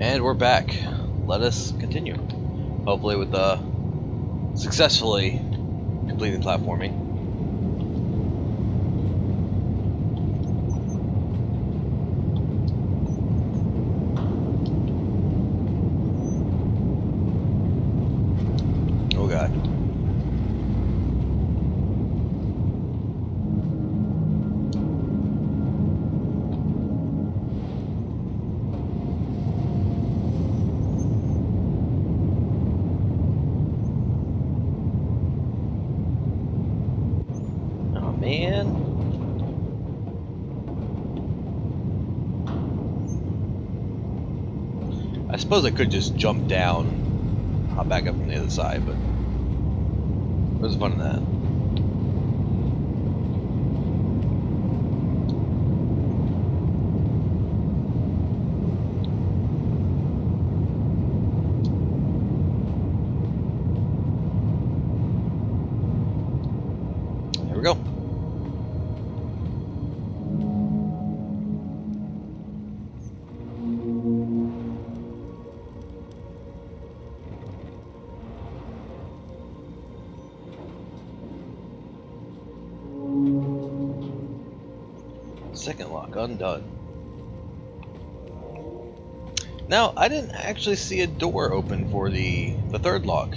And we're back. Let us continue. Hopefully with successfully completing platforming. Oh god. Oh man. I suppose I could just jump down, hop back up from the other side, but where's the fun in that? There we go. Second lock undone. Now, I didn't actually see a door open for the third lock.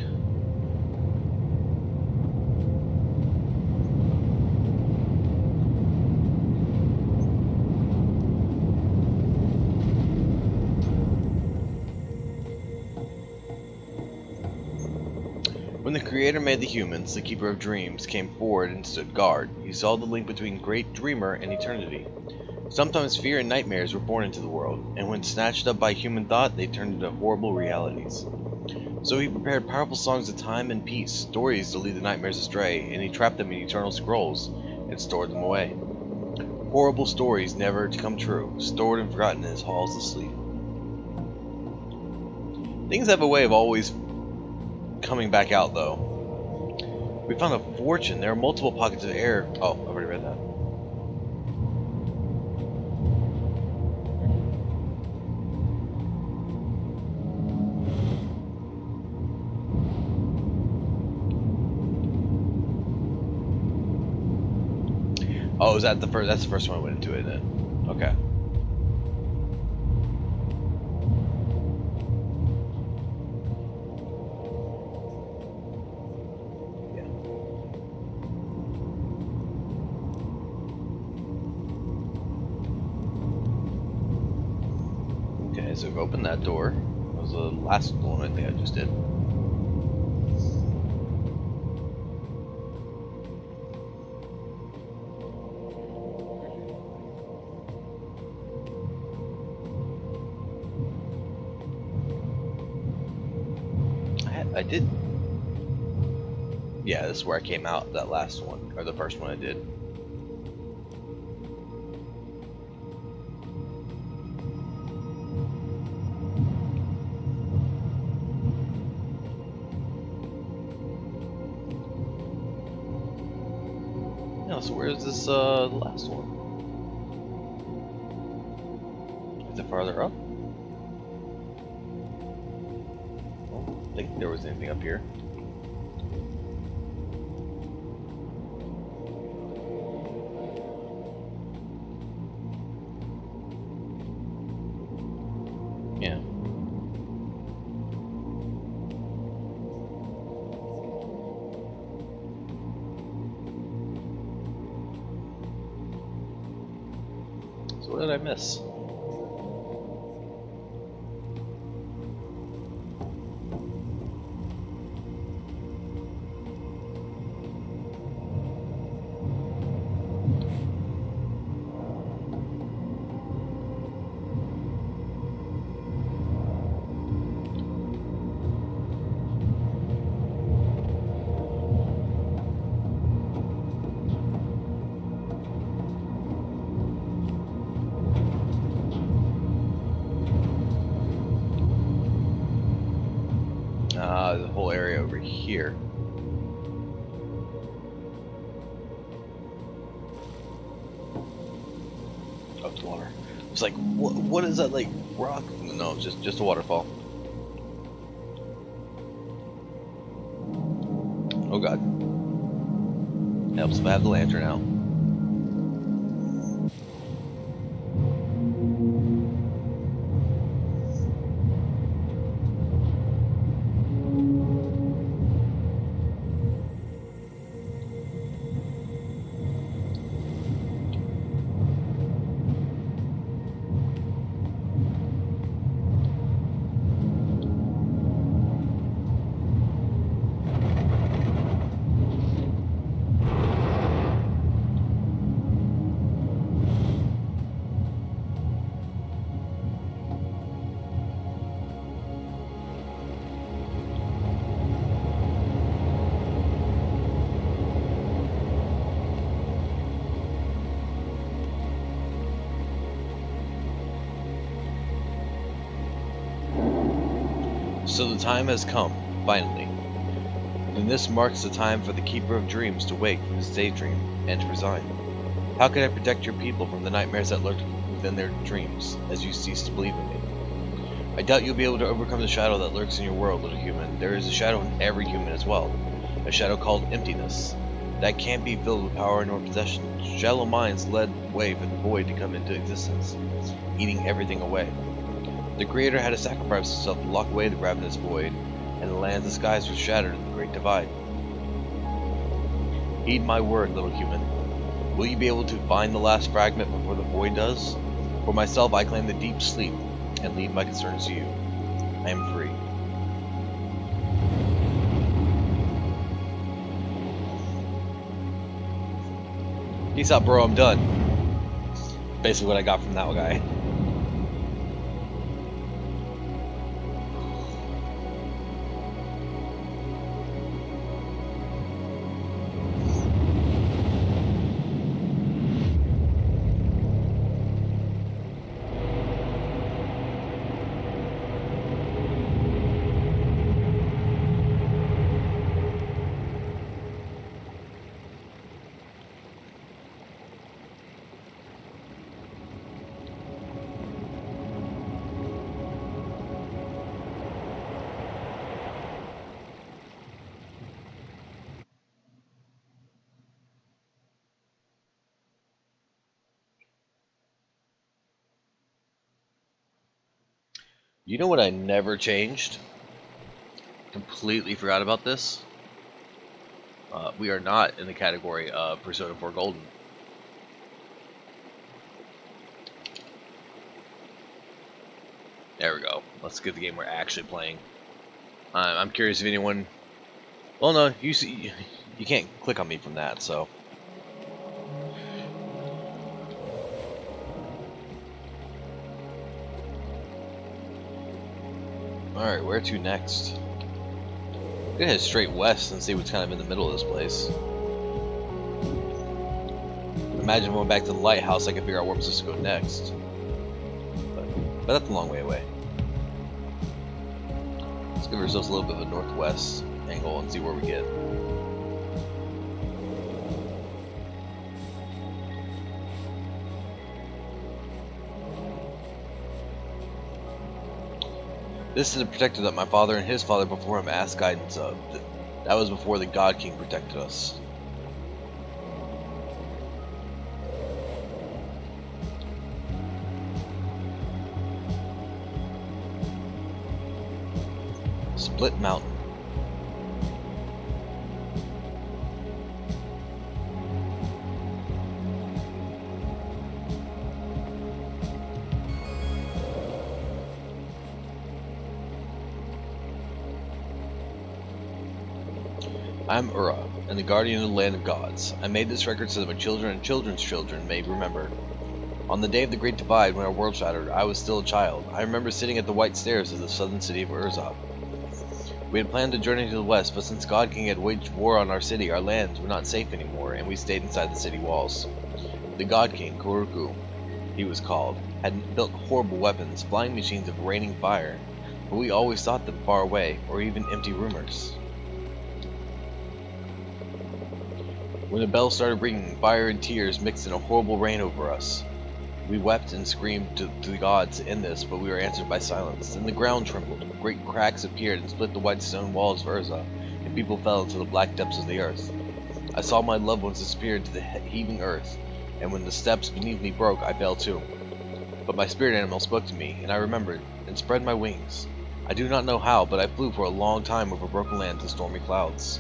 When the Creator made the humans, the Keeper of Dreams came forward and stood guard. He saw the link between Great Dreamer and eternity. Sometimes fear and nightmares were born into the world, and when snatched up by human thought, they turned into horrible realities. So he prepared powerful songs of time and peace, stories to lead the nightmares astray, and he trapped them in eternal scrolls and stored them away. Horrible stories never to come true, stored and forgotten in his halls of sleep. Things have a way of always coming back out, though. We found a fortune. There are multiple pockets of air. Oh, I've already read that. Oh, is that the first? That's the first one I went into it then. Okay. Okay, so we've opened that door. That was the last one I think I just did. I did. Yeah, this is where I came out, that last one, or the first one I did. No, so where's this last one? Is it farther up? I don't think there was anything up here. Yeah. So what did I miss? The whole area over here. Oh, it's water. It's like, what is that, like, rock? No, just a waterfall. Oh god. Helps if I have the lantern out. So the time has come, finally. And this marks the time for the Keeper of Dreams to wake from his daydream and to resign. How can I protect your people from the nightmares that lurk within their dreams, as you cease to believe in me? I doubt you'll be able to overcome the shadow that lurks in your world, little human. There is a shadow in every human as well. A shadow called emptiness. That can't be filled with power nor possession. Shallow minds led way for the void to come into existence, eating everything away. The Creator had to sacrifice himself to lock away the ravenous void, and the lands and skies were shattered in the Great Divide. Heed my word, little human. Will you be able to find the last fragment before the void does? For myself, I claim the deep sleep, and leave my concerns to you. I am free. Peace out, bro, I'm done. Basically what I got from that guy. You know what I never changed? Completely forgot about this. We are not in the category of Persona 4 Golden. There we go. Let's get the game we're actually playing. I'm curious if anyone... Well, no, you see, you can't click on me from that, so... Alright, where to next? I'm gonna head straight west and see what's kind of in the middle of this place. Imagine going back to the lighthouse, I can figure out where I'm supposed to go next. But that's a long way away. Let's give ourselves a little bit of a northwest angle and see where we get. This is a protector that my father and his father before him asked guidance of. That was before the God King protected us. Split Mountain. I'm Ura, and the guardian of the land of gods. I made this record so that my children and children's children may remember. On the day of the Great Divide, when our world shattered, I was still a child. I remember sitting at the white stairs of the southern city of Urzop. We had planned to journey to the west, but since God King had waged war on our city, our lands were not safe anymore, and we stayed inside the city walls. The God King, Kuruku, he was called, had built horrible weapons, flying machines of raining fire, but we always thought them far away, or even empty rumors. When the bell started ringing, fire and tears mixed in a horrible rain over us. We wept and screamed to the gods to end this, but we were answered by silence. Then the ground trembled, great cracks appeared and split the white stone walls of Urza, and people fell into the black depths of the earth. I saw my loved ones disappear into the heaving earth, and when the steps beneath me broke, I fell too. But my spirit animal spoke to me, and I remembered, and spread my wings. I do not know how, but I flew for a long time over broken lands and stormy clouds.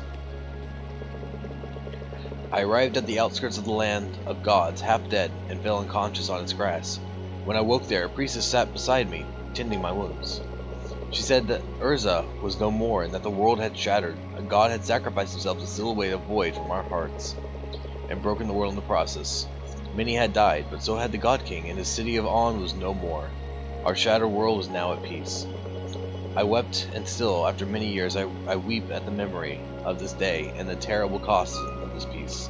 I arrived at the outskirts of the land of gods, half dead, and fell unconscious on its grass. When I woke there, a priestess sat beside me, tending my wounds. She said that Urza was no more, and that the world had shattered. A god had sacrificed himself to steal away the void from our hearts, and broken the world in the process. Many had died, but so had the God King, and his city of On was no more. Our shattered world was now at peace. I wept, and still, after many years, I weep at the memory of this day and the terrible cost of this peace.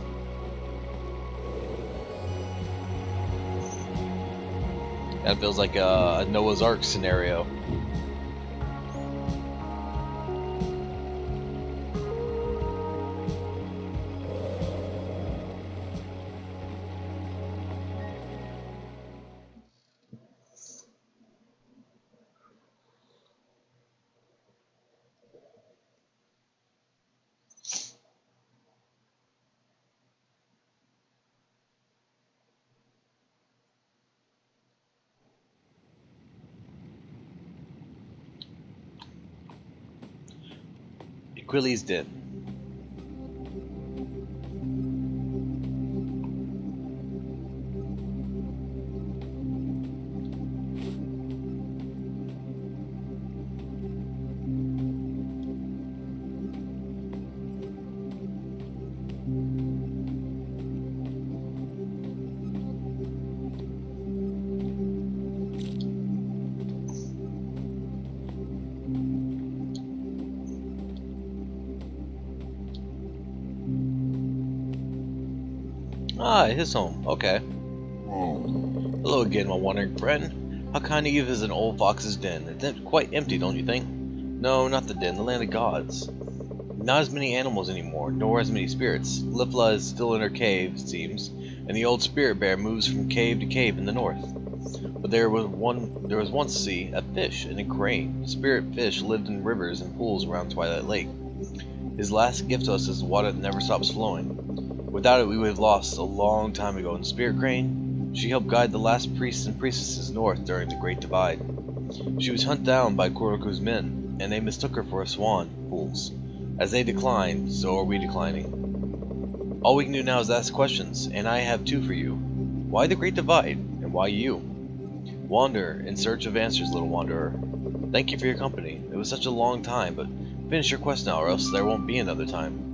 That feels like a Noah's Ark scenario. Achilles' Den. Ah, his home. Okay. Hello again, my wandering friend. How kind of you is an old fox's den. It's quite empty, don't you think? No, not the den, the land of gods. Not as many animals anymore, nor as many spirits. Lifla is still in her cave, it seems, and the old spirit bear moves from cave to cave in the north. But there was once, see, a fish and a crane. Spirit fish lived in rivers and pools around Twilight Lake. His last gift to us is the water that never stops flowing. Without it, we would have lost a long time ago. And Spirit Crane, she helped guide the last priests and priestesses north during the Great Divide. She was hunted down by Koroku's men, and they mistook her for a swan, fools. As they declined, so are we declining. All we can do now is ask questions, and I have two for you. Why the Great Divide, and why you? Wander in search of answers, little wanderer. Thank you for your company. It was such a long time, but finish your quest now, or else there won't be another time.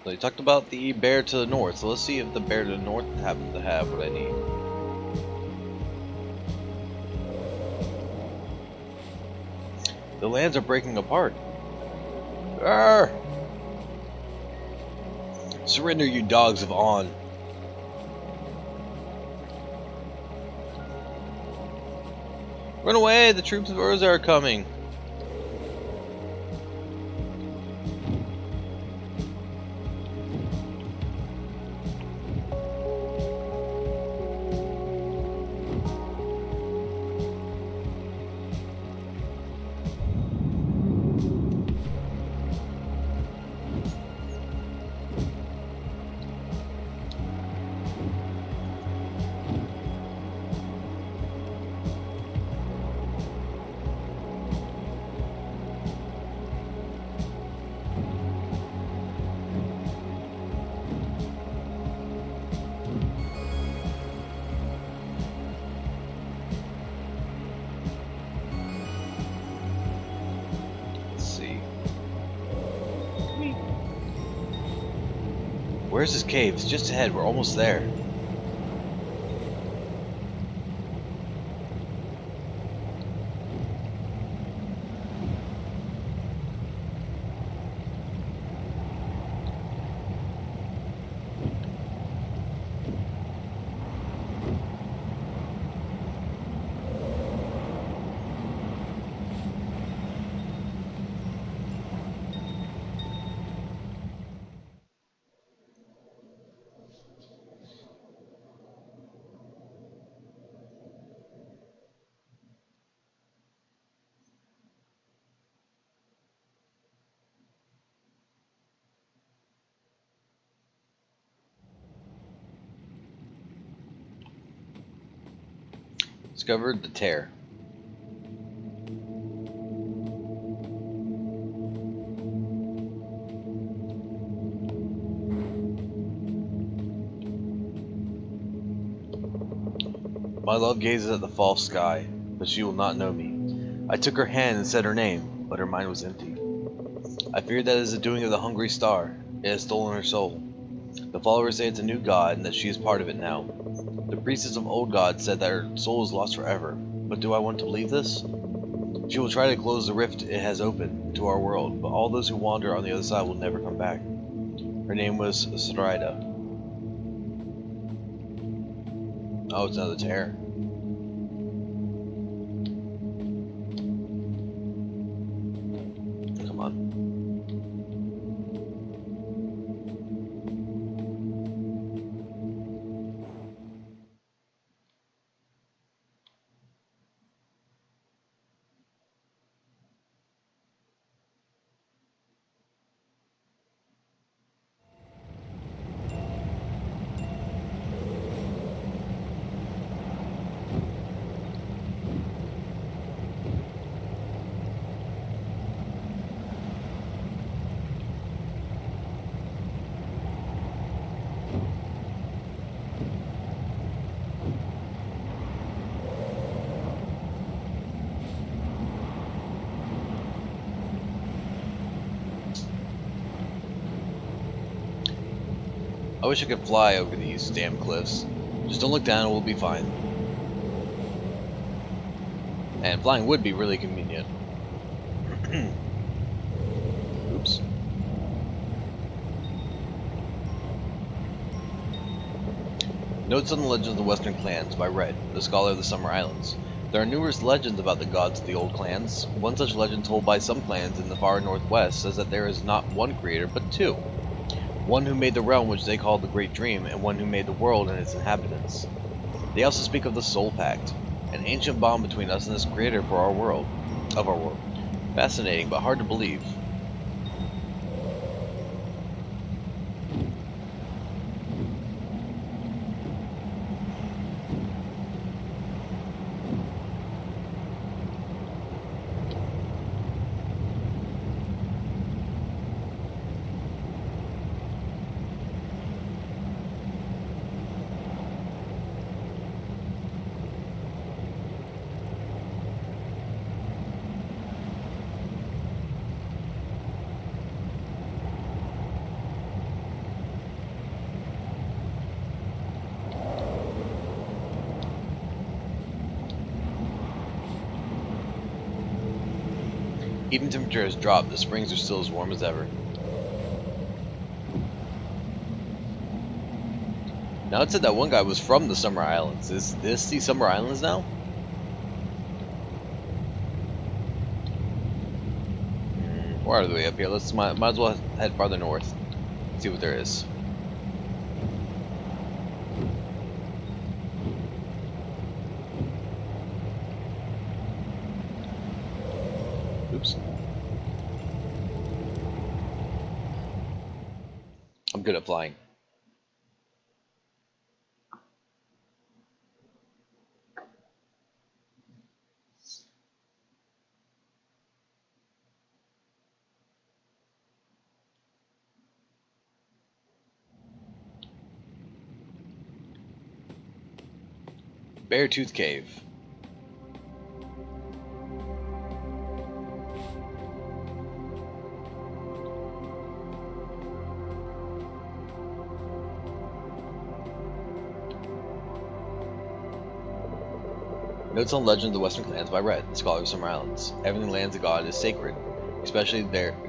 So you talked about the bear to the north, so let's see if the bear to the north happens to have what I need. The lands are breaking apart. Arr! Surrender, you dogs of On. Run away, the troops of Urza are coming. Where's his cave? It's just ahead. We're almost there. Discovered the tear. My love gazes at the false sky, but she will not know me. I took her hand and said her name, but her mind was empty. I fear that it is the doing of the hungry star. It has stolen her soul. The followers say it's a new god and that she is part of it now. The priestess of old gods said that her soul is lost forever, but do I want to believe this? She will try to close the rift it has opened to our world, but all those who wander on the other side will never come back. Her name was Sarida. Oh, it's another tear. Come on. I wish I could fly over these damn cliffs. Just don't look down and we'll be fine. And flying would be really convenient. Oops. Notes on the Legends of the Western Clans by Red, the scholar of the Summer Islands. There are numerous legends about the gods of the old clans. One such legend told by some clans in the far northwest says that there is not one creator, but two. One who made the realm which they call the Great Dream, and one who made the world and its inhabitants. They also speak of the Soul Pact, an ancient bond between us and this creator for our world. Fascinating, but hard to believe. Even temperature has dropped, the springs are still as warm as ever. Now it said that one guy was from the Summer Islands. Is this the Summer Islands now? We're out of the way up here. Let's might as well head farther north. See what there is. Oops. I'm good at flying. Beartooth Cave. Notes on Legend of the Western Clans by Red, the scholar of Summer Islands. Everything lands of God is sacred, especially there's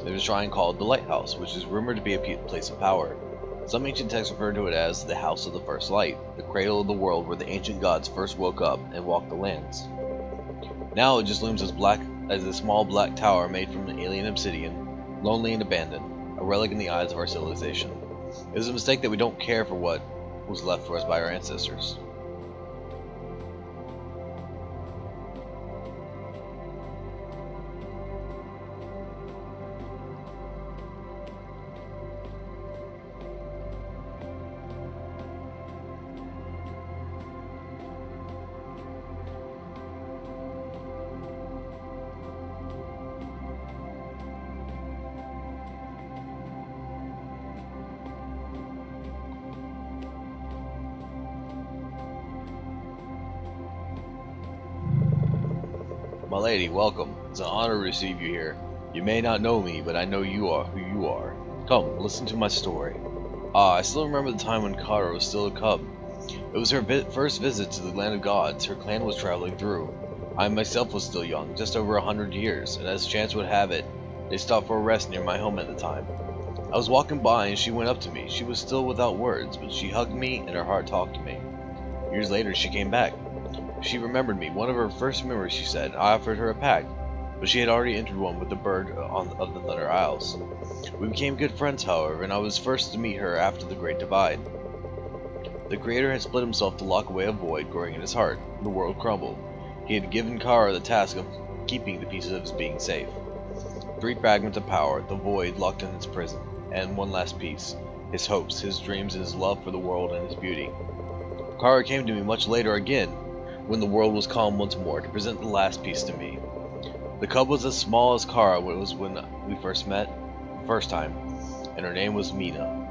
a shrine called the Lighthouse, which is rumored to be a place of power. Some ancient texts refer to it as the House of the First Light, the cradle of the world where the ancient gods first woke up and walked the lands. Now it just looms as black as a small black tower made from an alien obsidian, lonely and abandoned, a relic in the eyes of our civilization. It is a mistake that we don't care for what was left for us by our ancestors. My lady, welcome. It's an honor to receive you here. You may not know me, but I know you are who you are. Come, listen to my story. I still remember the time when Kara was still a cub. It was her first visit to the land of gods her clan was traveling through. I myself was still young, just over 100 years, and as chance would have it, they stopped for a rest near my home at the time. I was walking by and she went up to me. She was still without words, but she hugged me and her heart talked to me. Years later, she came back. She remembered me. One of her first memories, she said. I offered her a pact, but she had already entered one with the bird of the Thunder Isles. We became good friends, however, and I was first to meet her after the Great Divide. The Creator had split himself to lock away a void growing in his heart. The world crumbled. He had given Kara the task of keeping the pieces of his being safe. 3 fragments of power, the void locked in its prison, and one last piece, his hopes, his dreams, and his love for the world and its beauty. Kara came to me much later again, when the world was calm once more, to present the last piece to me. The cub was as small as Kara was when we first met, the first time, and her name was Mina.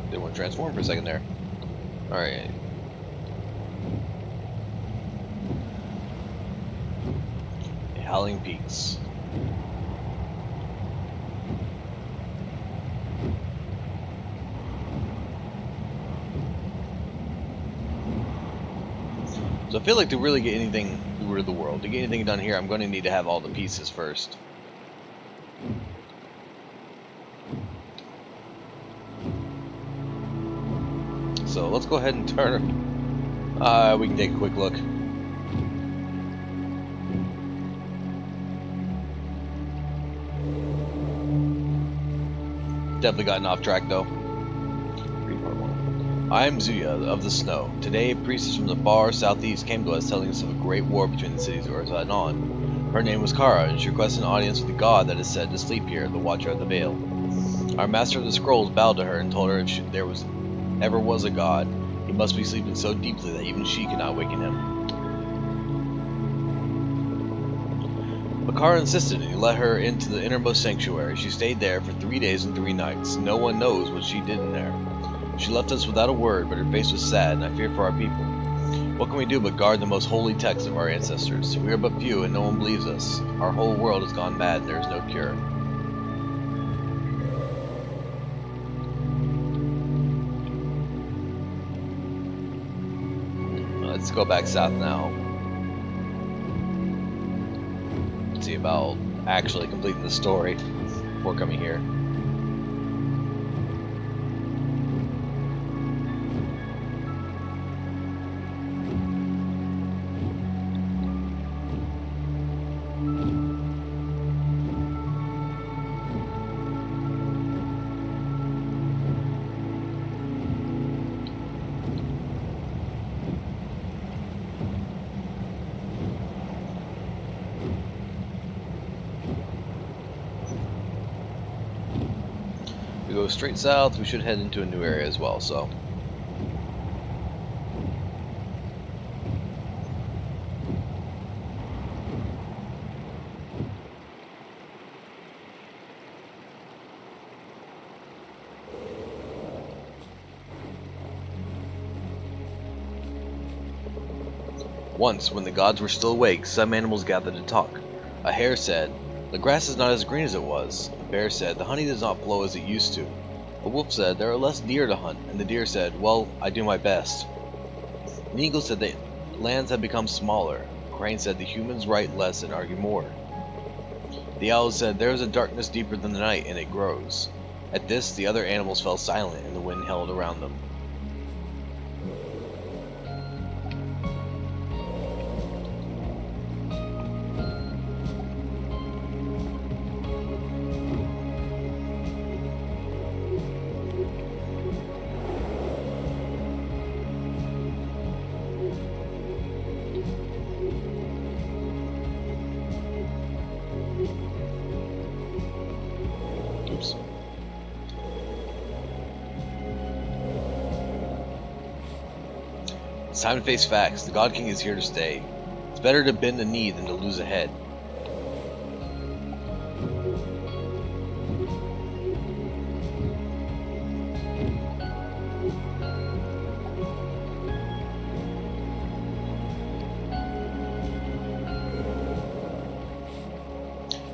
They want to transform for a second there. Alright. Howling Peaks. So I feel like to really get anything rid of the world, to get anything done here, I'm going to need to have all the pieces first. So let's go ahead and turn. We can take a quick look. Definitely gotten off track though. I am Zuya of the Snow. Today, a priestess from the far southeast came to us telling us of a great war between the cities of Urza and On. Her name was Kara, and she requested an audience with the god that is said to sleep here, the Watcher of the Veil. Our master of the scrolls bowed to her and told her if there ever was a god, he must be sleeping so deeply that even she could not waken him. But Kara insisted, and he let her into the innermost sanctuary. She stayed there for 3 days and 3 nights. No one knows what she did in there. She left us without a word, but her face was sad, and I feared for our people. What can we do but guard the most holy texts of our ancestors? We are but few, and no one believes us. Our whole world has gone mad, and there is no cure. Let's go back south now. Let's see about actually completing the story before coming here. We go straight south, we should head into a new area as well, so. Once, when the gods were still awake, some animals gathered to talk. A hare said, "The grass is not as green as it was." A bear said, "The honey does not flow as it used to." A wolf said, "There are less deer to hunt." And the deer said, "Well, I do my best." The eagle said that lands have become smaller. The crane said the humans write less and argue more. The owl said, "There is a darkness deeper than the night, and it grows." At this, the other animals fell silent, and the wind held around them. It's time to face facts. The God King is here to stay. It's better to bend a knee than to lose a head.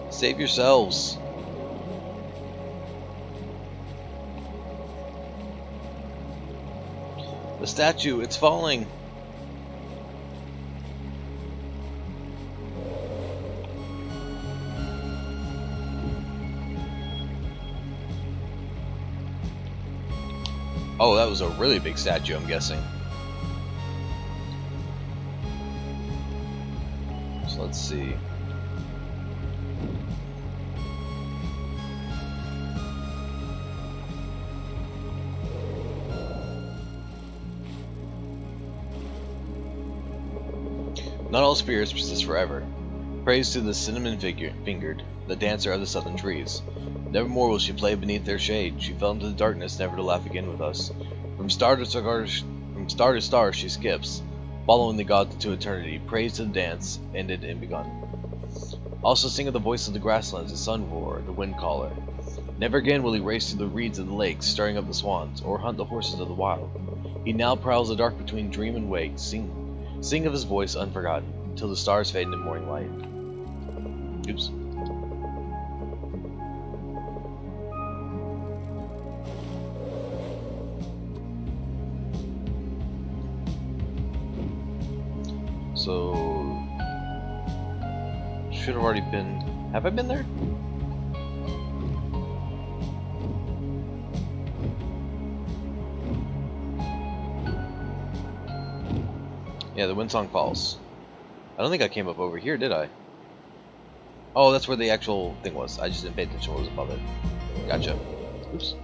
Save yourselves. The statue, it's falling. Oh, that was a really big statue, I'm guessing. So let's see. Not all spirits persist forever. Praise to the cinnamon-fingered, the dancer of the southern trees. Nevermore will she play beneath their shade. She fell into the darkness, never to laugh again with us. From star to star she skips, following the gods to eternity. Praise to the dance, ended and begun. Also sing of the voice of the grasslands, the sun roar, the wind caller. Never again will he race through the reeds of the lakes, stirring up the swans, or hunt the horses of the wild. He now prowls the dark between dream and wake, sing of his voice unforgotten, till the stars fade into morning light. Oops. So, should have already been. Have I been there? Yeah, the Windsong Falls. I don't think I came up over here, did I? Oh, that's where the actual thing was. I just didn't pay attention what was above it. Gotcha. Oops.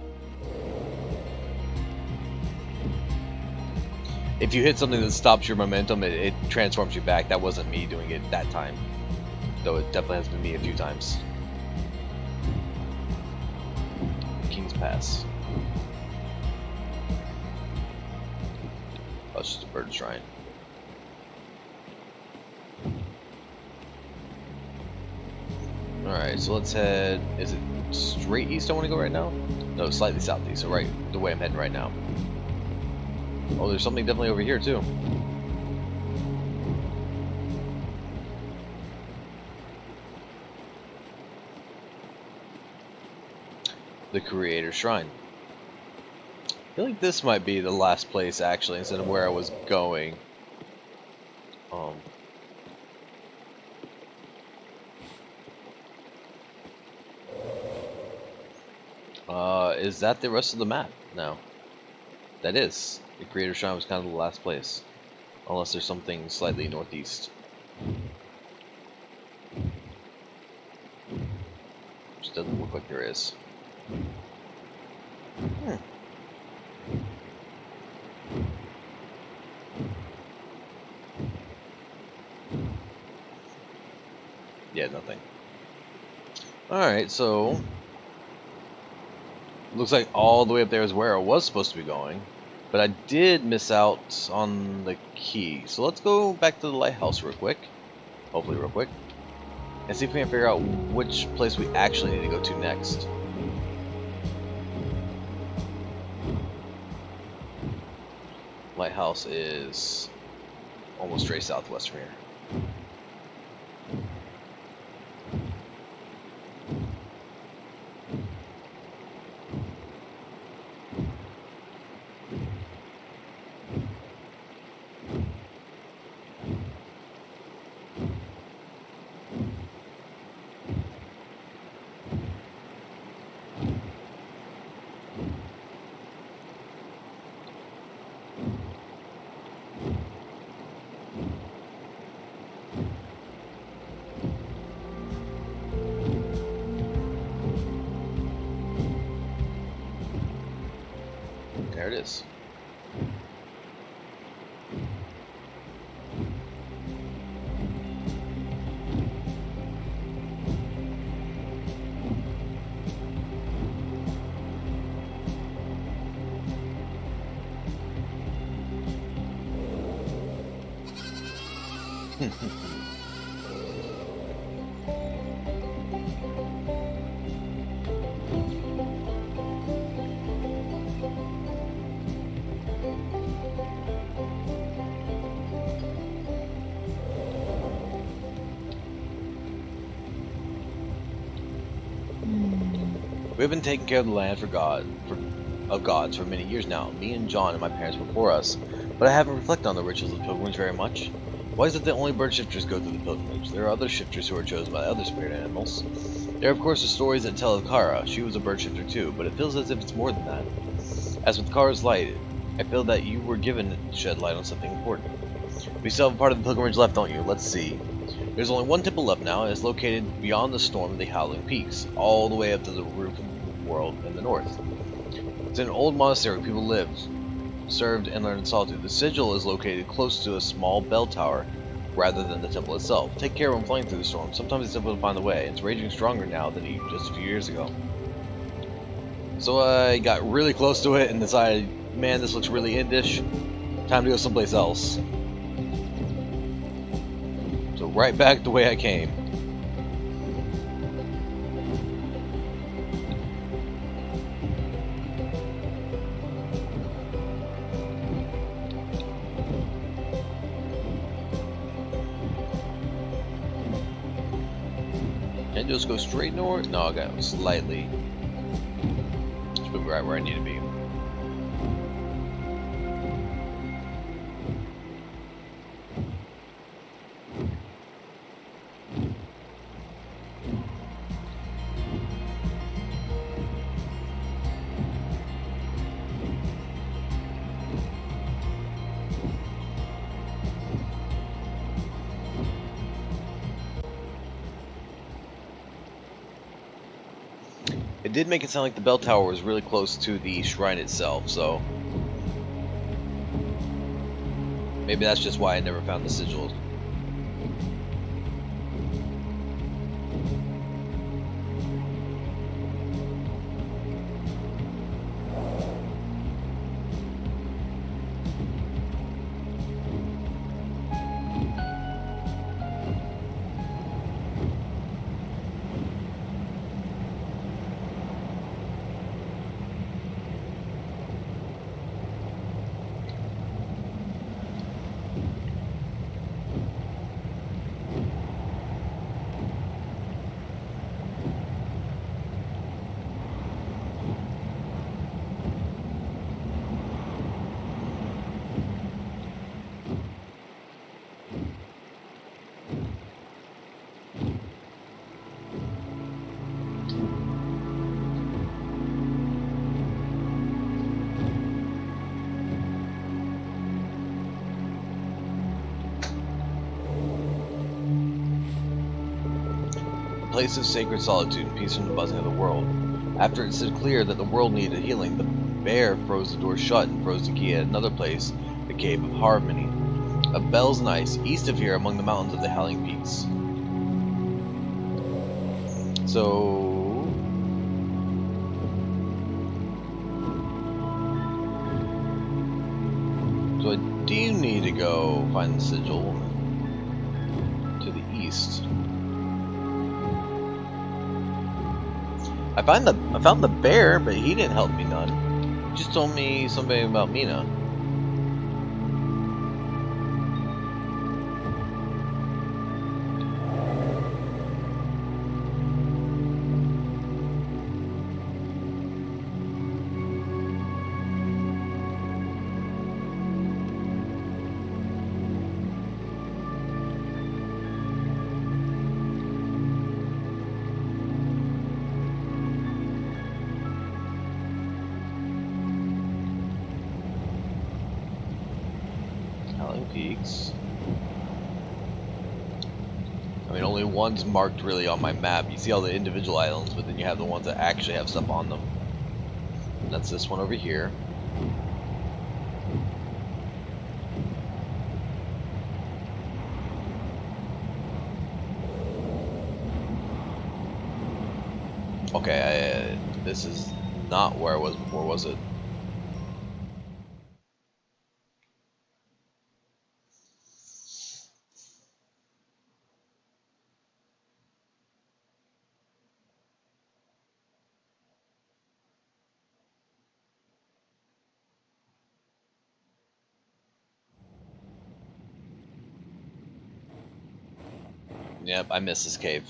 If you hit something that stops your momentum, it transforms you back. That wasn't me doing it that time. Though it definitely has been me a few times. King's Pass. Oh, it's just a bird shrine. Alright, so let's head... Is it straight east I want to go right now? No, slightly southeast, so right the way I'm heading right now. Oh, there's something definitely over here too. The Creator Shrine. I feel like this might be the last place actually, instead of where I was going. Is that the rest of the map now? That is. The Creator Shrine was kind of the last place. Unless there's something slightly northeast. Which doesn't look like there is. Yeah, nothing. Alright, so... Looks like all the way up there is where I was supposed to be going. But I did miss out on the key. So let's go back to the lighthouse real quick. Hopefully real quick. And see if we can figure out which place we actually need to go to next. Lighthouse is almost straight southwest from here. There it is. We've been taking care of the land of gods for many years now. Me and John and my parents before us, but I haven't reflected on the rituals of the pilgrimage very much. Why is it that only bird shifters go through the pilgrimage? There are other shifters who are chosen by other spirit animals. There are of course the stories that tell of Kara. She was a bird shifter too, but it feels as if it's more than that. As with Kara's light, I feel that you were given to shed light on something important. We still have a part of the pilgrimage left, don't you? Let's see. There's only one temple left now, and it's located beyond the storm of the Howling Peaks, all the way up to the roof of the world in the north. It's an old monastery where people lived, served, and learned solitude. The sigil is located close to a small bell tower, rather than the temple itself. Take care when flying through the storm. Sometimes it's difficult to find the way. It's raging stronger now than just a few years ago. So I got really close to it and decided, man, this looks really Indish. Time to go someplace else. So right back the way I came. Can I just go straight north? No, I got slightly. Just be right where I need to be. It did make it sound like the bell tower was really close to the shrine itself, so maybe that's just why I never found the sigils. Place of sacred solitude and peace from the buzzing of the world. After it stood clear that the world needed healing, the bear froze the door shut and froze the key at another place, the Cave of Harmony. Of bells and ice, east of here among the mountains of the Howling Peaks. So I do need to go find the sigil to the east. I found the bear, but he didn't help me none. He just told me something about Mina. Peaks. I mean, only one's marked really on my map. You see all the individual islands, but then you have the ones that actually have stuff on them. And that's this one over here. Okay, this is not where I was before, was it? Yep, I miss this cave.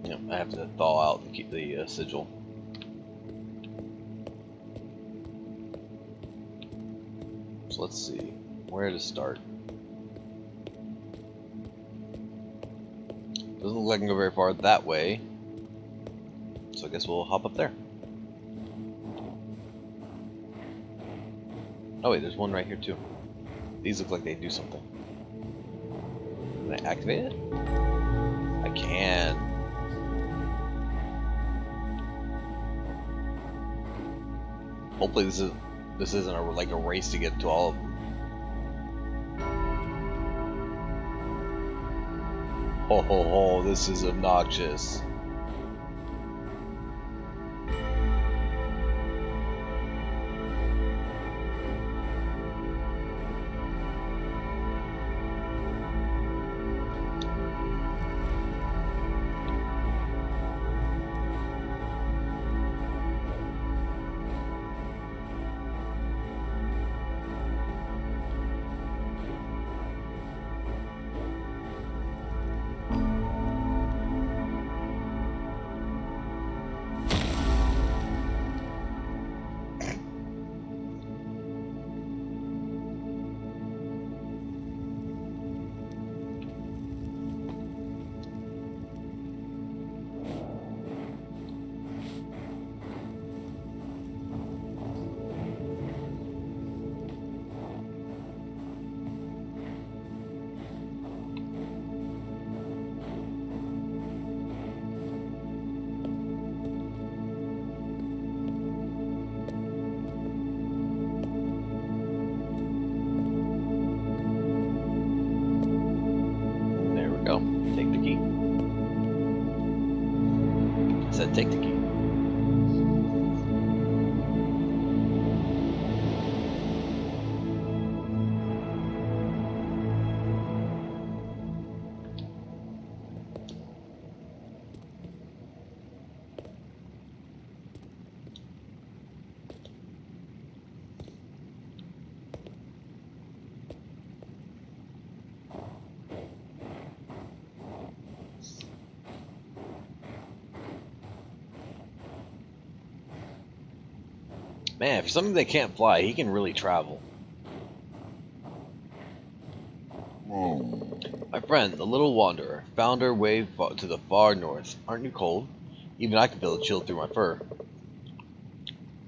Yep, I have to thaw out to keep the sigil. So let's see where to start. Doesn't look like I can go very far that way, so I guess we'll hop up there. Oh wait, there's one right here too. These look like they do something. Can I activate it? I can. Hopefully this isn't like a race to get to all of them. Ho ho ho, this is obnoxious. Go. Take the key. I said take the key. Man, for something that can't fly, he can really travel. My friend, the little wanderer, found her way to the far north. Aren't you cold? Even I can feel a chill through my fur.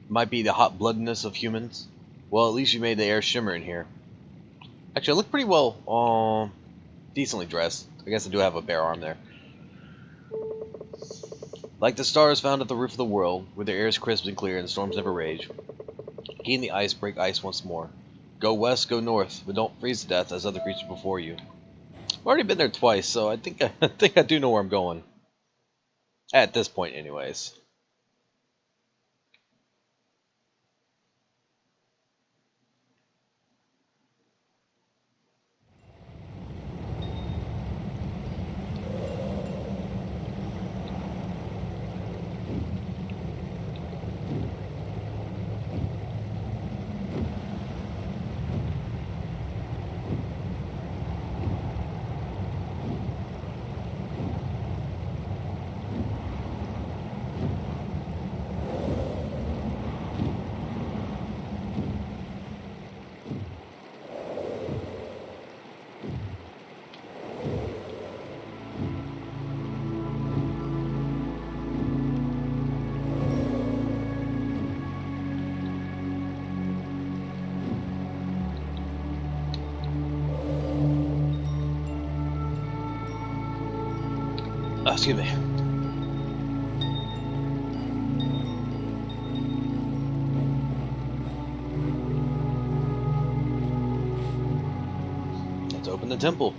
Might be the hot-bloodedness of humans. Well, at least you made the air shimmer in here. Actually, I look pretty well, decently dressed. I guess I do have a bare arm there. Like the stars found at the roof of the world, where their air is crisp and clear and storms never rage. He and the ice break ice once more. Go west, go north, but don't freeze to death as other creatures before you. I've already been there twice, so I think I do know where I'm going. At this point, anyways. Oh, excuse me. Let's open the temple.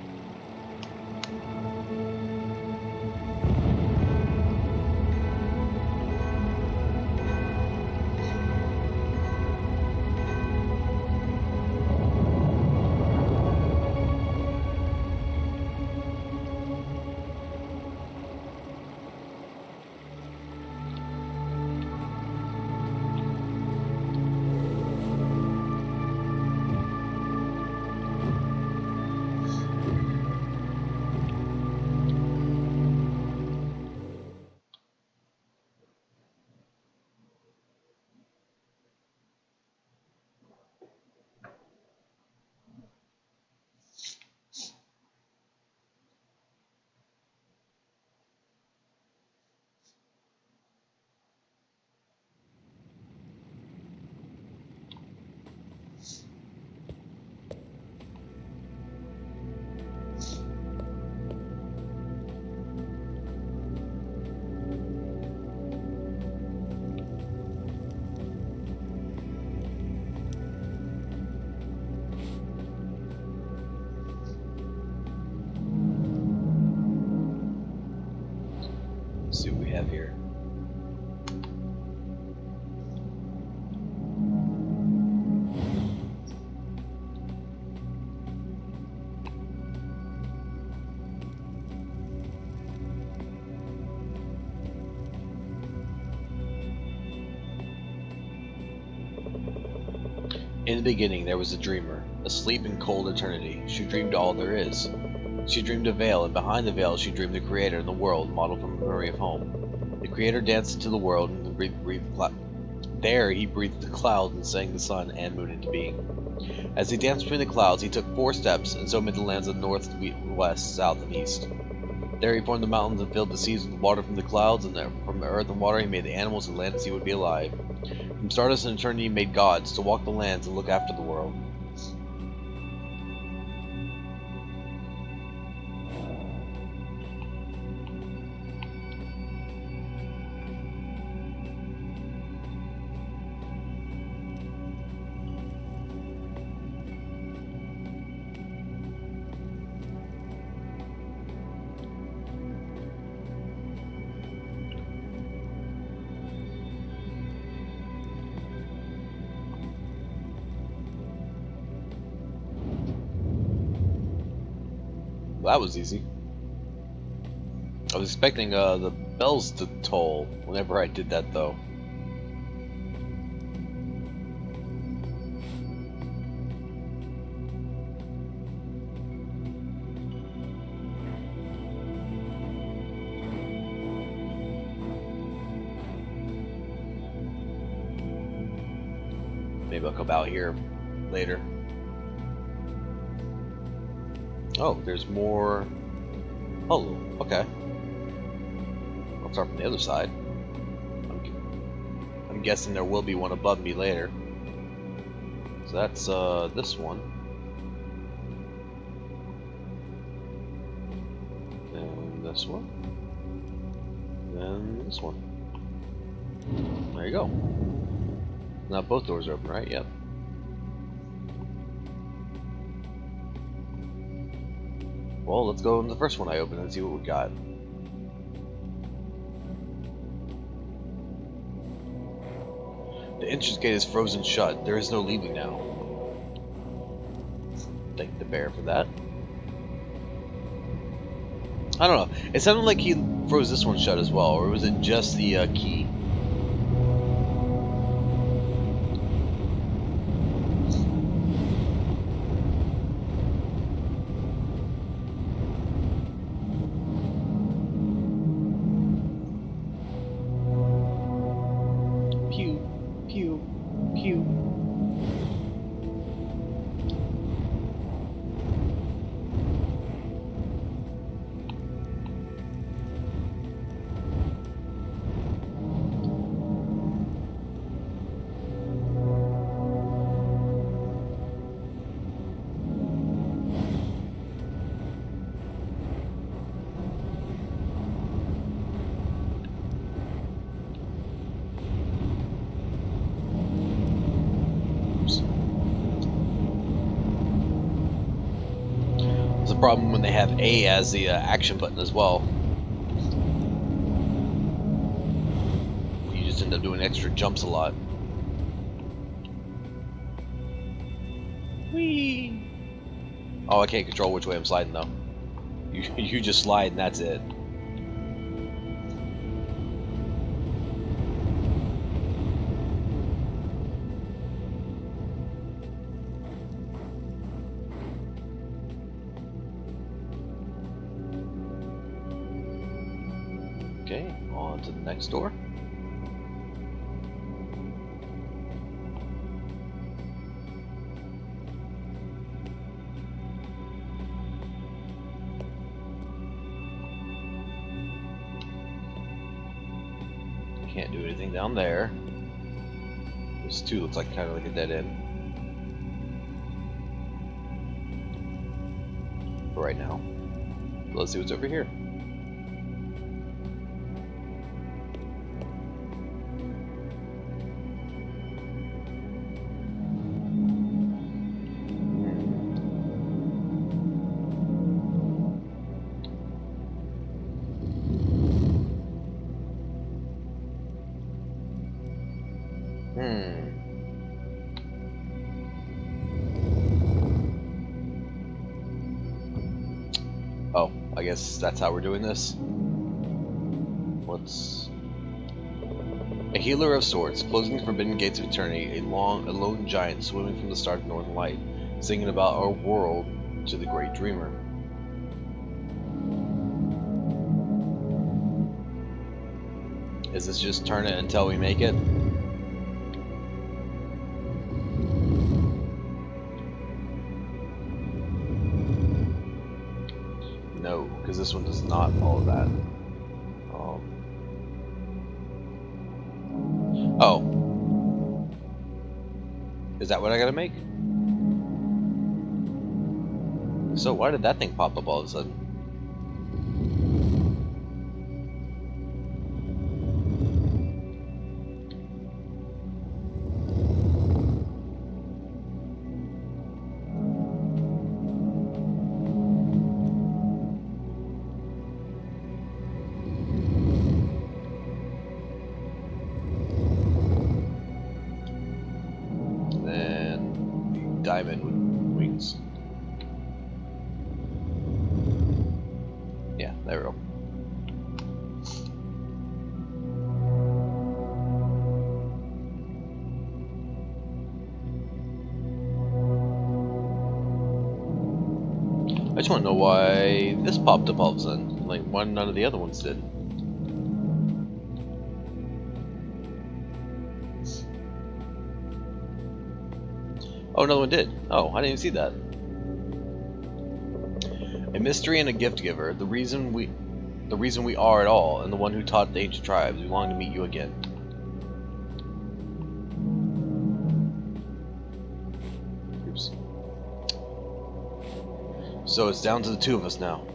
we have here? In the beginning there was a dreamer, asleep in cold eternity. She dreamed all there is. She dreamed a veil, and behind the veil she dreamed the Creator and the world, modeled from a memory of home. The Creator danced into the world, and there he breathed the clouds and sang the sun and moon into being. As he danced between the clouds, he took 4 steps, and so made the lands of north, west, south, and east. There he formed the mountains and filled the seas with water from the clouds, and from the earth and water he made the animals and land and sea would be alive. From stardust and eternity he made gods to walk the lands and look after the world. Well, that was easy. I was expecting the bells to toll whenever I did that, though. Maybe I'll come out here later. Oh, there's more. Oh, okay. I'll start from the other side. I'm guessing there will be one above me later. So that's this one. And this one. And this one. There you go. Now both doors are open, right? Yep. Well, let's go in the first one I opened and see what we got. The entrance gate is frozen shut. There is no leaving now. Thank the bear for that. I don't know. It sounded like he froze this one shut as well, or was it just the key? Problem when they have A as the action button as well. You just end up doing extra jumps a lot. Whee! Oh, I can't control which way I'm sliding though. You just slide and that's it. Okay, on to the next door. Can't do anything down there. This too looks like kind of like a dead end. For right now. Let's see what's over here. Oh, I guess that's how we're doing this. What's... A healer of sorts, closing the forbidden gates of eternity, a lone giant swimming from the start of northern light, singing about our world to the great dreamer. Is this just turn it until we make it? No, because this one does not follow that. Oh. Is that what I gotta make? So why did that thing pop up all of a sudden? And diamond with wings. Yeah, there we go. I just want to know why this popped up all of a sudden. Like, why none of the other ones did. Oh, another one did. Oh, I didn't even see that. A mystery and a gift giver, the reason we are at all, and the one who taught the ancient tribes. We long to meet you again. Oops. So it's down to the two of us now.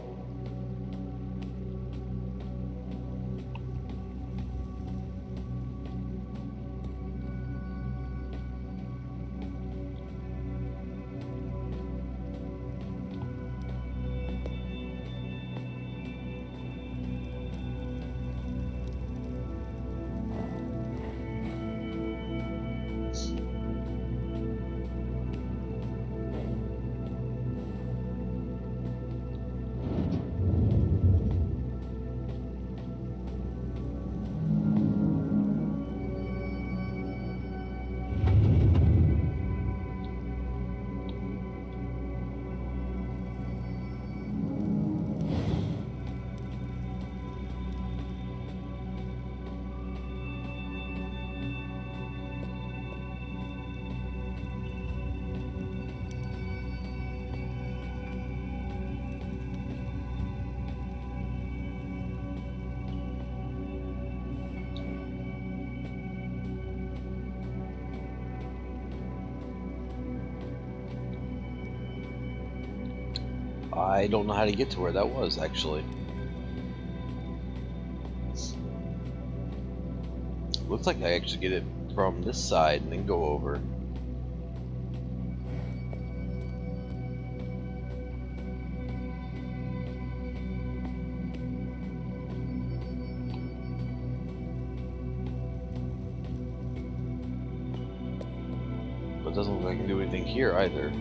I don't know how to get to where that was, actually. Looks like I actually get it from this side and then go over. But it doesn't look like I can do anything here either.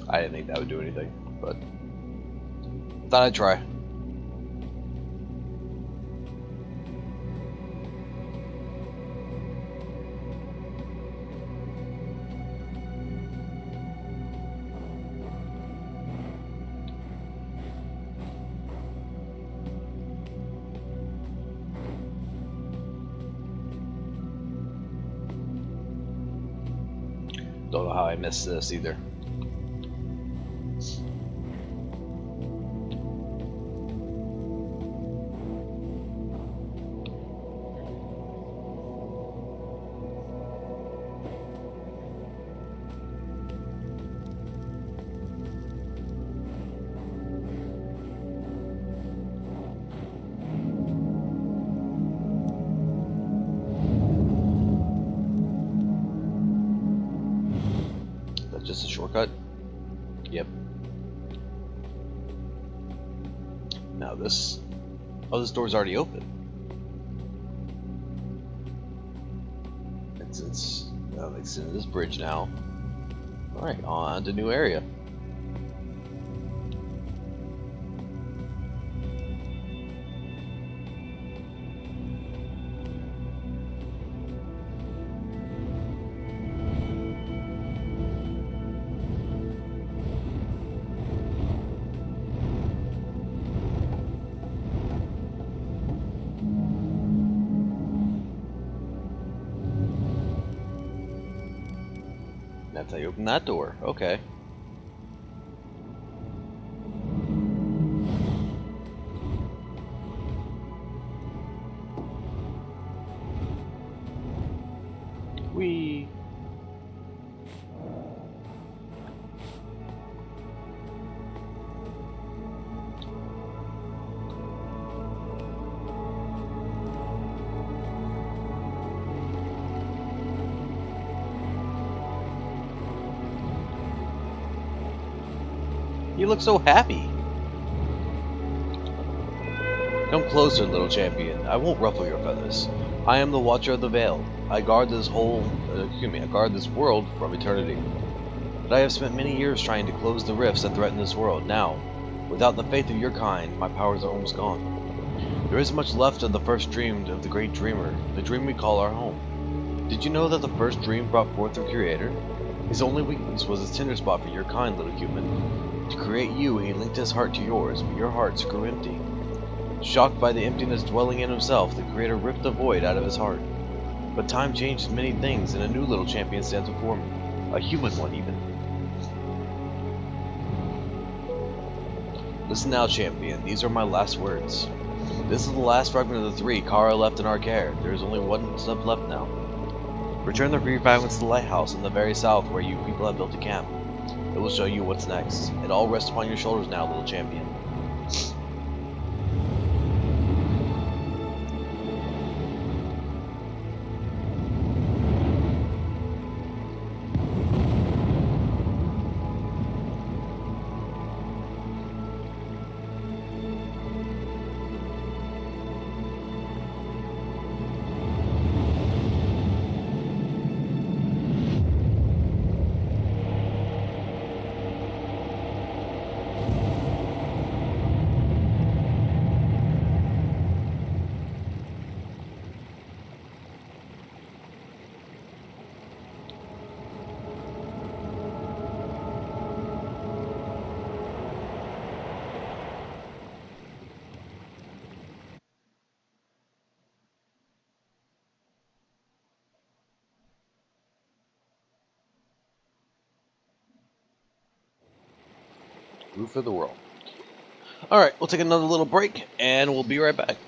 I didn't think that would do anything, but thought I'd try. Don't know how I missed this either. Is that just a shortcut? Yep. Now this... Oh, this door's already open. And since it's in this bridge now. Alright, on to new area. That's how you open that door. Okay. Whee! You look so happy. Come closer, little champion. I won't ruffle your feathers. I am the Watcher of the Veil. I guard this I guard this world from eternity. But I have spent many years trying to close the rifts that threaten this world. Now, without the faith of your kind, my powers are almost gone. There isn't much left of the first dream of the great dreamer, the dream we call our home. Did you know that the first dream brought forth the Creator? His only weakness was his tender spot for your kind, little human. To create you, he linked his heart to yours, but your hearts grew empty. Shocked by the emptiness dwelling in himself, the Creator ripped the void out of his heart. But time changes many things, and a new little champion stands before me. A human one, even. Listen now, champion. These are my last words. This is the last fragment of the three Kara left in our care. There is only one step left now. Return the three fragments to the lighthouse in the very south where you people have built a camp. It will show you what's next. It all rests upon your shoulders now, little champion. Roof of the world. Alright, we'll take another little break, and we'll be right back.